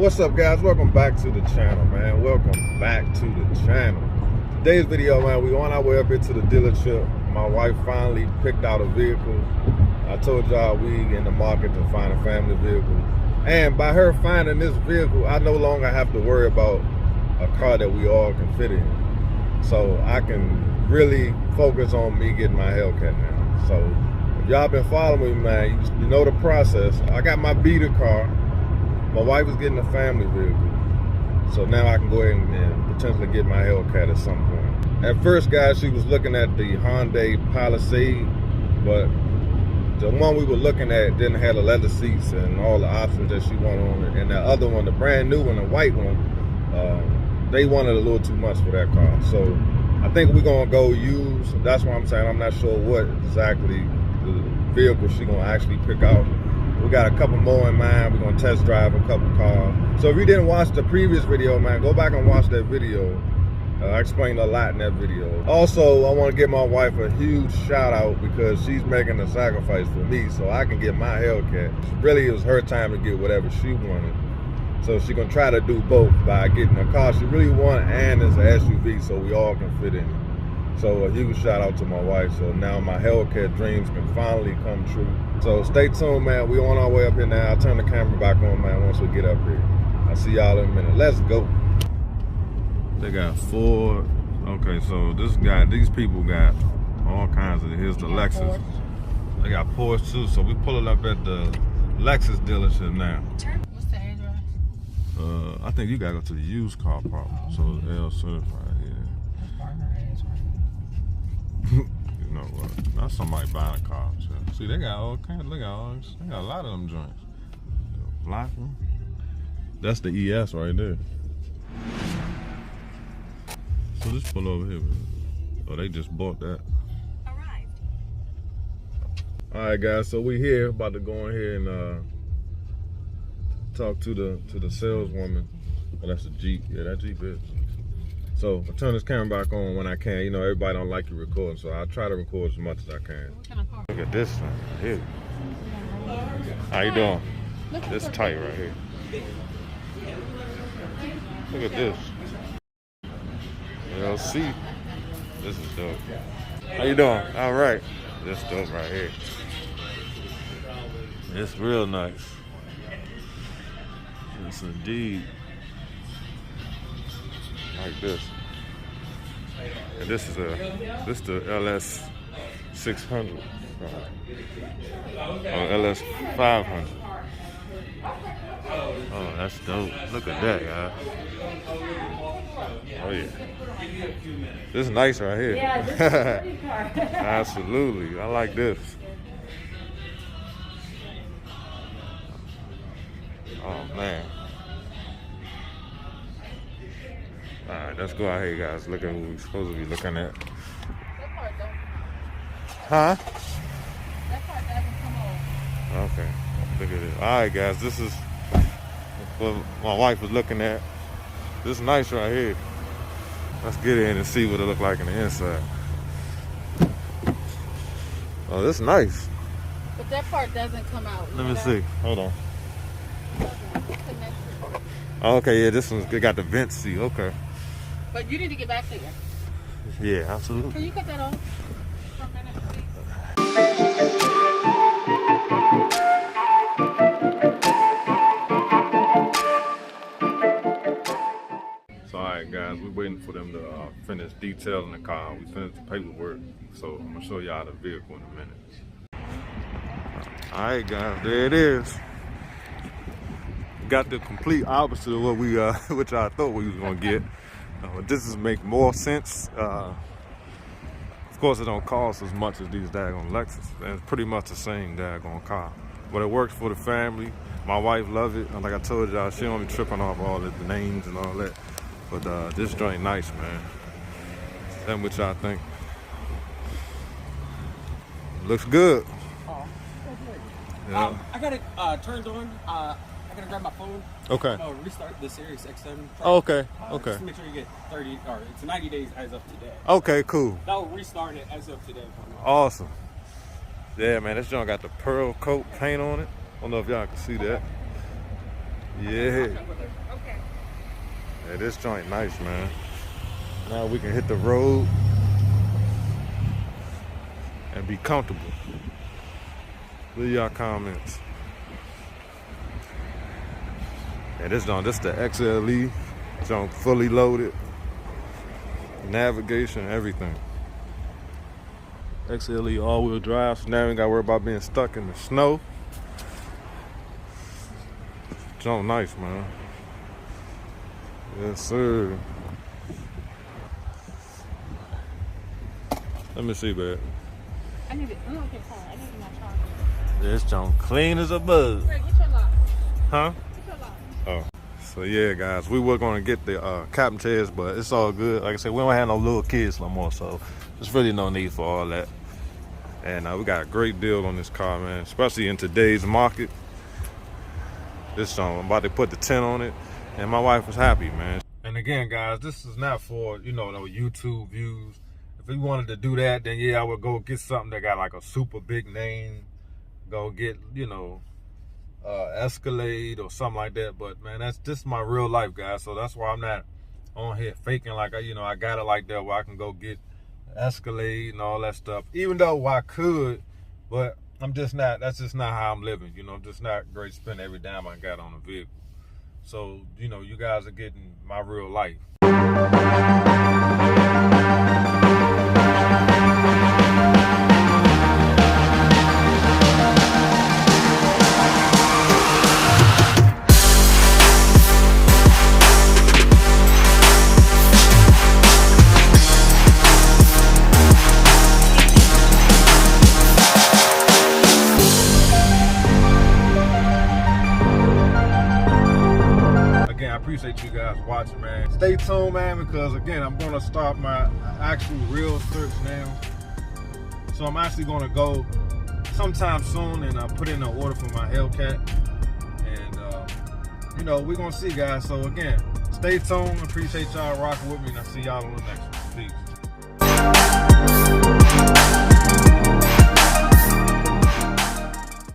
What's up, guys? Welcome back to the channel, man. Welcome back to the channel. Today's video, man, we on our way up here to the dealership. My wife finally picked out a vehicle. I told y'all we in the market to find a family vehicle. And by her finding this vehicle, I no longer have to worry about a car that we all can fit in. So I can really focus on me getting my Hellcat now. So if y'all been following me, man, you know the process. I got my beater car. My wife is getting a family vehicle. So now I can go ahead and potentially get my Hellcat at some point. At first, guys, she was looking at the Hyundai Palisade, but the one we were looking at didn't have the leather seats and all the options that she wanted on it. And the other one, the brand new one, the white one, they wanted a little too much for that car. So I think we're gonna go use. That's why I'm saying I'm not sure what exactly the vehicle she's gonna actually pick out. We got a couple more in mind. We're gonna test drive a couple cars. So if you didn't watch the previous video, man, go back and watch that video. I explained a lot in that video. Also, I want to give my wife a huge shout out because she's making a sacrifice for me so I can get my Hellcat. Really, it was her time to get whatever she wanted. So she's gonna try to do both by getting a car she really wants and it's an SUV so we all can fit in it. So a huge shout out to my wife. So now my Hellcat dreams can finally come true. So stay tuned, man. We on our way up here now. I'll turn the camera back on, man, once we get up here. I'll see y'all in a minute. Let's go. They got Ford. Okay, so these people got all kinds of, here's the Lexus. They got Porsche too. So we pulling up at the Lexus dealership now. What's the address? I think you gotta go to the used car part. So L certified here. That's part of her address. You know what? That's somebody buying a car. See, they got all kinds. They got a lot of them joints. Black one. That's the ES right there. So just pull over here. Oh, they just bought that. Arrived. All right, guys. So we here, about to go in here and talk to the saleswoman. Oh, that's a Jeep. Yeah, that Jeep is. So I turn this camera back on when I can. You know, everybody don't like you recording, so I try to record as much as I can. What kind of car? Look at this one right here. How you doing? This tight right here. Look at this. LC. This is dope. How you doing? All right. This dope right here. It's real nice. Yes, indeed. Like this. And this is the LS 600 or LS 500. Oh, that's dope. Look at that, guys. Oh yeah. This is nice right here. Yeah, this is a pretty car. Absolutely. I like this. Oh man. Alright, let's go out here, guys. Look at who we're supposed to be looking at. That part don't. Huh? That part doesn't come on. Okay. Look at it. Alright, guys. This is what my wife was looking at. This is nice right here. Let's get in and see what it looks like on the inside. Oh, this is nice. But that part doesn't come out. Let me see. Hold on. Connected. Oh, okay, yeah, this one's got the vent seat. Okay. But you need to get back there. Yeah, absolutely. Can you cut that off for a minute, please? So, all right, guys, we're waiting for them to finish detailing the car. We finished the paperwork, so I'm gonna show y'all the vehicle in a minute. All right, guys, there it is. Got the complete opposite of what we, which I thought we was gonna get. This is make more sense. Of course, it don't cost as much as these daggone Lexus. It's pretty much the same daggone car, but it works for the family. My wife loves it. Like I told y'all, she don't be tripping off all the names and all that. But this joint nice, man. Tell me what y'all think. Looks good. Oh, good. Yeah. I got it turned on. I gotta grab my phone. Okay. Restart the Sirius XM. Oh, okay. Okay. Just to make sure you get 30, or it's 90 days as of today. Okay, cool. That'll restart it as of today. Awesome. Yeah, man, this joint got the pearl coat paint on it. I don't know if y'all can see that. Yeah. Okay. Yeah, this joint nice, man. Now we can hit the road and be comfortable. Leave y'all comments. And this joint, this the XLE. Joint fully loaded. Navigation, everything. XLE all-wheel drive, so now we ain't gotta worry about being stuck in the snow. Joint nice, man. Yes, sir. Let me see, babe. I need it. I don't get home. I need my charger. This joint clean as a bug. Greg, get your lock. Huh? Get your lock. Oh. So yeah, guys, we were gonna get the captain test, but it's all good. Like I said, we don't have no little kids no more, so there's really no need for all that. And we got a great deal on this car, man, especially in today's market. This I'm about to put the 10 on it, and my wife was happy, man. And again, guys, this is not for, you know, no YouTube views. If we wanted to do that, then yeah, I would go get something that got like a super big name. Go get, you know, Escalade or something like that. But man, that's just my real life, guys. So that's why I'm not on here faking like I got it like that where I can go get Escalade and all that stuff. Even though I could, but I'm just not. That's just not how I'm living. You know, I'm just not great spend every dime I got on a vehicle. So you know, you guys are getting my real life. Appreciate you guys watching, man. Stay tuned, man, because again, I'm gonna start my actual real search now. So I'm actually gonna go sometime soon and put in an order for my Hellcat. And you know, we're gonna see, guys. So again, stay tuned. Appreciate y'all rocking with me, and I'll see y'all on the next one. Peace.